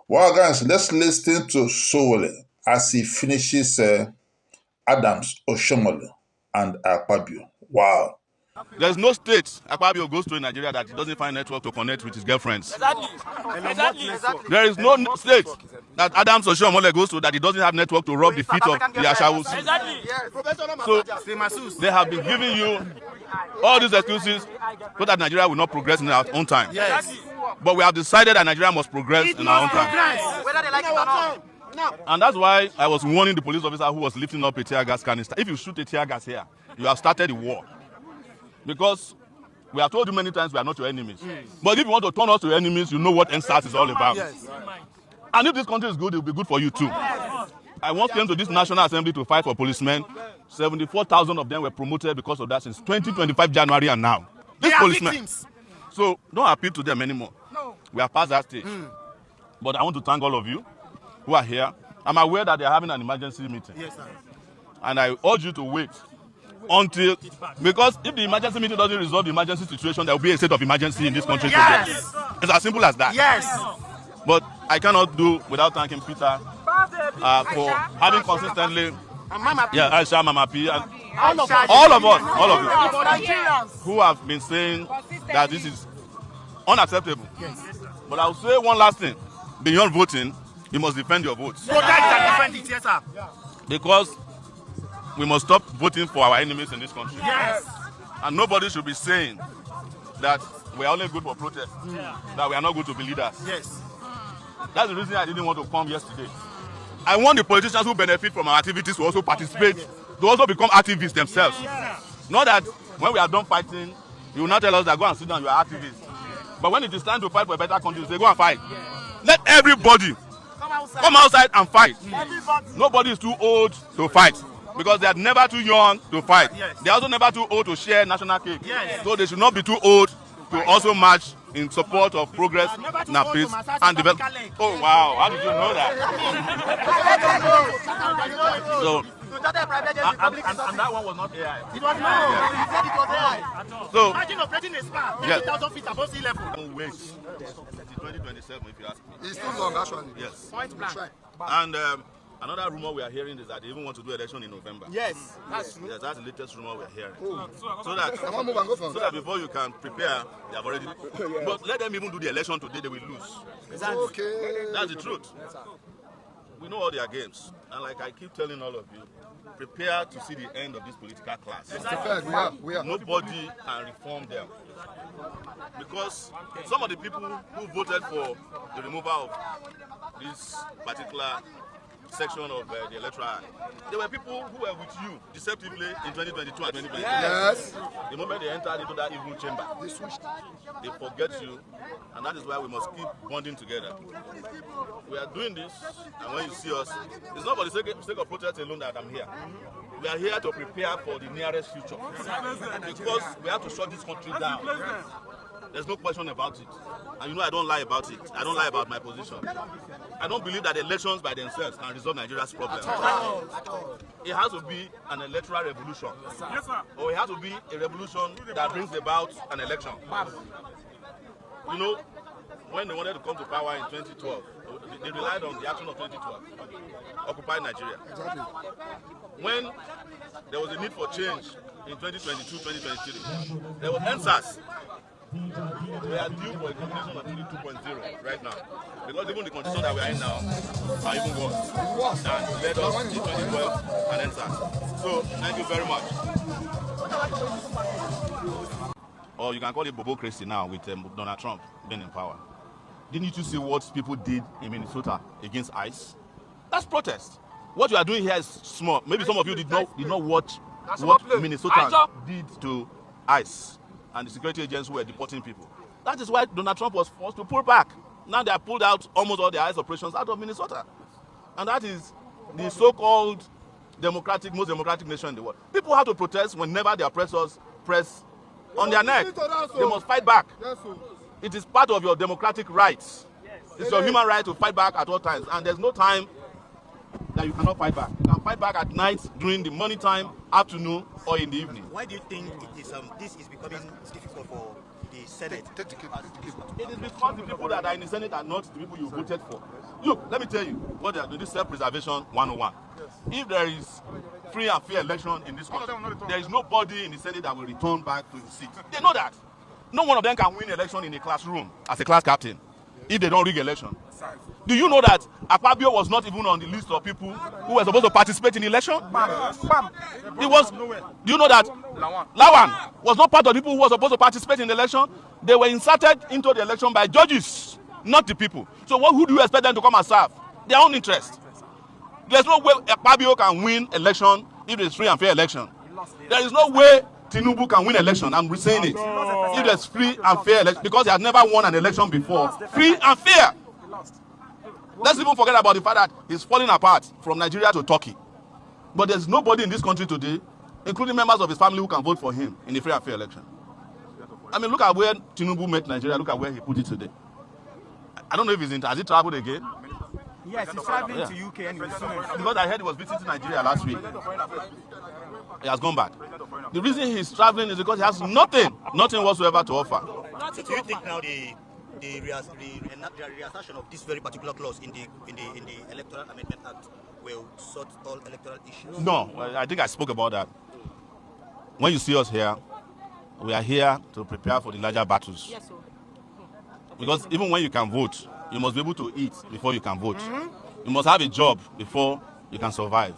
Well, guys, let's listen to Sowore as he finishes Adams, Oshomole, and Akpabio. Wow. There's no state Akpabio goes to in Nigeria that he doesn't find network to connect with his girlfriends. Exactly. There is no state that Adams Oshomole goes to that he doesn't have network to rub the feet of the Ashawus. So they have been giving you all these excuses so that Nigeria will not progress in our own time. Yes. But we have decided that Nigeria must progress in our own time. Whether they like it or not. And that's why I was warning the police officer who was lifting up a tear gas canister. If you shoot a tear gas here, you have started the war. Because we have told you many times we are not your enemies. But if you want to turn us to your enemies, you know what NSAS is all about. Yes. And if this country is good, it will be good for you too. I once came to this National Assembly to fight for policemen. 74,000 of them were promoted because of that since 2025 January and now. These policemen. Victims. So don't appeal to them anymore. No. We are past that stage. But I want to thank all of you who are here. I'm aware that they are having an emergency meeting. Yes, sir. And I urge you to wait until, because if the emergency meeting doesn't resolve the emergency situation, there will be a state of emergency in this country. Yes. It's as simple as that. Yes. But I cannot do without thanking Peter for having consistently, Aisha, Mama P, and all of us, who have been saying that this is unacceptable. Yes. But I'll say one last thing. Beyond voting, you must defend your votes. Protect and defend it, yes, sir. Because we must stop voting for our enemies in this country. Yes. And nobody should be saying that we are only good for protest, that we are not good to be leaders. Yes. That's the reason I didn't want to come yesterday. I want the politicians who benefit from our activities to also participate, to also become activists themselves. Not that when we are done fighting, you will not tell us that go and sit down, you are activists. But when it is time to fight for a better country, they go and fight. Let everybody come outside and fight. Nobody is too old to fight. Because they are never too young to fight. They are also never too old to share national cake. So they should not be too old to also march in support of progress, peace, and development. Oh wow, how did you know that? So, and that one was not AI. It was not. He said it was AI. So, imagine operating a spa 30,000 feet above sea level. Don't wait. 2027, if you ask me. It's too long, actually. Yes. Point blank. And another rumor we are hearing is that they even want to do election in November. Yes, that's true. Yes, that's the latest rumor we are hearing. Oh. So that before you can prepare, they have already. But let them even do the election today, they will lose. Exactly. Okay. That's the truth. We know all their games, and like I keep telling all of you, prepare to see the end of this political class. We are. Nobody can reform them. Because some of the people who voted for the removal of this particular section of the electoral act, they were people who were with you deceptively in 2022 and 2023. Yes. The moment they entered into that evil chamber, they forget you, and that is why we must keep bonding together. We are doing this, and when you see us, it's not for the sake of protest alone that I'm here. We are here to prepare for the nearest future, because we have to shut this country down. There's no question about it. And you know I don't lie about it. I don't lie about my position. I don't believe that elections by themselves can resolve Nigeria's problems. It has to be an electoral revolution. Yes, sir. Or it has to be a revolution that brings about an election. You know, when they wanted to come to power in 2012, they relied on the action of 2012. Occupy Nigeria. Exactly. When there was a need for change in 2022, 2023, there was NSAS. We are due for a constitution of 2.0 right now. Because even the constitution that we are in now are even worse than led us in 2012 and NSAS. So, thank you very much. Or you can call it Bobocracy now with Donald Trump being in power. Didn't you see what people did in Minnesota against ICE? That's protest. What you are doing here is small. Maybe some of you did not watch what Minnesota did to ICE and the security agents who were deporting people. That is why Donald Trump was forced to pull back. Now they have pulled out almost all the ICE operations out of Minnesota. And that is the so-called most democratic nation in the world. People have to protest whenever the oppressors press on their neck. They must fight back. It is part of your democratic rights. It's your human right to fight back at all times. And there's no time that you cannot fight back. You can fight back at night, during the morning time, afternoon, or in the evening. Why do you think it is, this is becoming difficult for the Senate. Take the cable. It is because the people that are in the Senate are not the people you voted for. Look, let me tell you what they are doing. This self-preservation 101. If there is free and fair election in this country, there is nobody in the Senate that will return back to his seat. They know that. No one of them can win election in a classroom as a class captain if they don't rig election. Do you know that Akpabio was not even on the list of people who were supposed to participate in the election? He was. Do you know that Lawan was not part of the people who were supposed to participate in the election? They were inserted into the election by judges, not the people. So who do you expect them to come and serve? Their own interest. There's no way Akpabio can win election if it's free and fair election. There is no way Tinubu can win election. I'm saying it. If there's free and fair election, because he has never won an election before. Free and fair. Let's even forget about the fact that he's falling apart from Nigeria to Turkey. But there's nobody in this country today, including members of his family, who can vote for him in a free and fair election. I mean, look at where Tinubu met Nigeria. Look at where he put it today. I don't know if has he traveled again? Yes, he's traveling to UK anyway. Because I heard he was visiting Nigeria last week. He has gone back. The reason he's traveling is because he has nothing whatsoever to offer. So do you think now the reassertion of this very particular clause in the Electoral Amendment Act will sort all electoral issues? No, I think I spoke about that. When you see us here, we are here to prepare for the larger battles. Yes, sir. Because even when you can vote, you must be able to eat before you can vote. You must have a job before you can survive.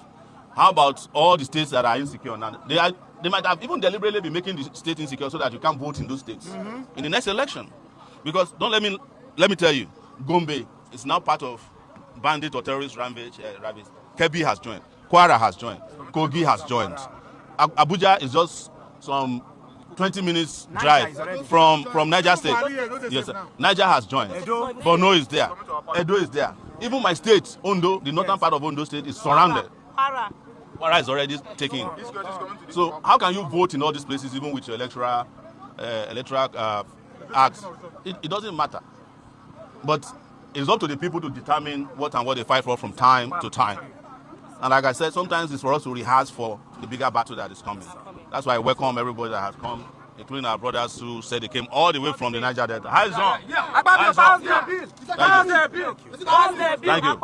How about all the states that are insecure now? They might have even deliberately been making the state insecure so that you can't vote in those states in the next election. Because let me tell you, Gombe is now part of bandit or terrorist ravage. Kebbi has joined. Kwara has joined. Kogi has joined. Abuja is just some 20 minutes drive from Niger State. Yes, sir. Niger has joined. Borno is there. Edo is there. Even my state, Ondo, the northern part of Ondo State, is surrounded. Kwara is already taken. So how can you vote in all these places even with your electoral acts? It doesn't matter. But it's up to the people to determine what they fight for from time to time. And like I said, sometimes it's for us to rehearse for the bigger battle that is coming. That's why I welcome everybody that has come, including our brothers who said they came all the way from the Niger Delta. Hi, John. Thank you.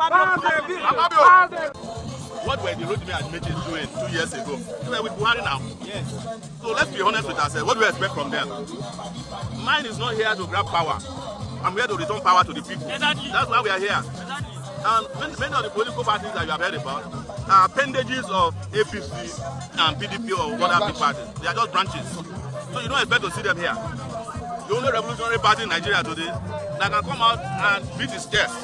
What were the roadmen admitted doing 2 years ago? They were with Buhari now. Yes. So let's be honest with ourselves. What do we expect from them? Mine is not here to grab power. I'm here to return power to the people. Exactly. That's why we are here. Exactly. And many of the political parties that you have heard about are appendages of APC and PDP or other big parties. They are just branches. So you don't expect to see them here. The only revolutionary party in Nigeria today that can come out and beat his chest,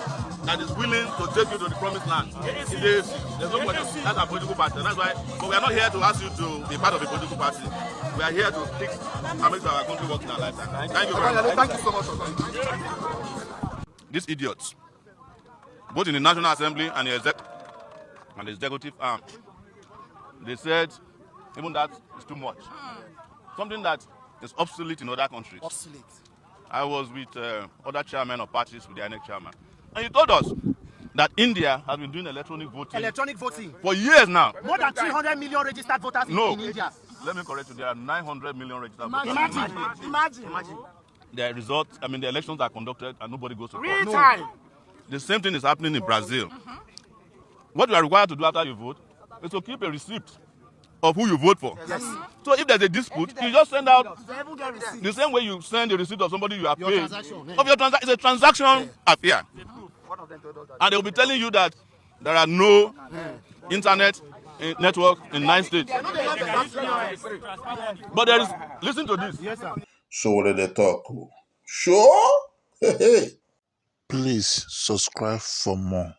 that is willing to take you to the promised land. There's nobody. That's our political party. That's why. But we are not here to ask you to be part of a political party. We are here to fix and make sure our country works in our lifetime. Thank you very much. Thank you so much. These idiots, both in the National Assembly and the executive arm, they said even that is too much. Something that is obsolete in other countries. Obsolete. I was with other chairmen of parties, with the INEC chairman. And he told us that India has been doing electronic voting for years now. More than 300 million registered voters in India. Let me correct you. There are 900 million registered voters. Imagine. The results, the elections are conducted and nobody goes to court. Real time. The same thing is happening in Brazil. What you are required to do after you vote is to keep a receipt of who you vote for. Yes. So if there's a dispute, you just send out the same way you send the receipt of somebody you have paid. Of your transaction. It's a transaction affair. And they will be telling you that there are no internet network in 9 states. But there is, listen to this. Yes, sir. Sowore they talk. Sure? Hey. Please subscribe for more.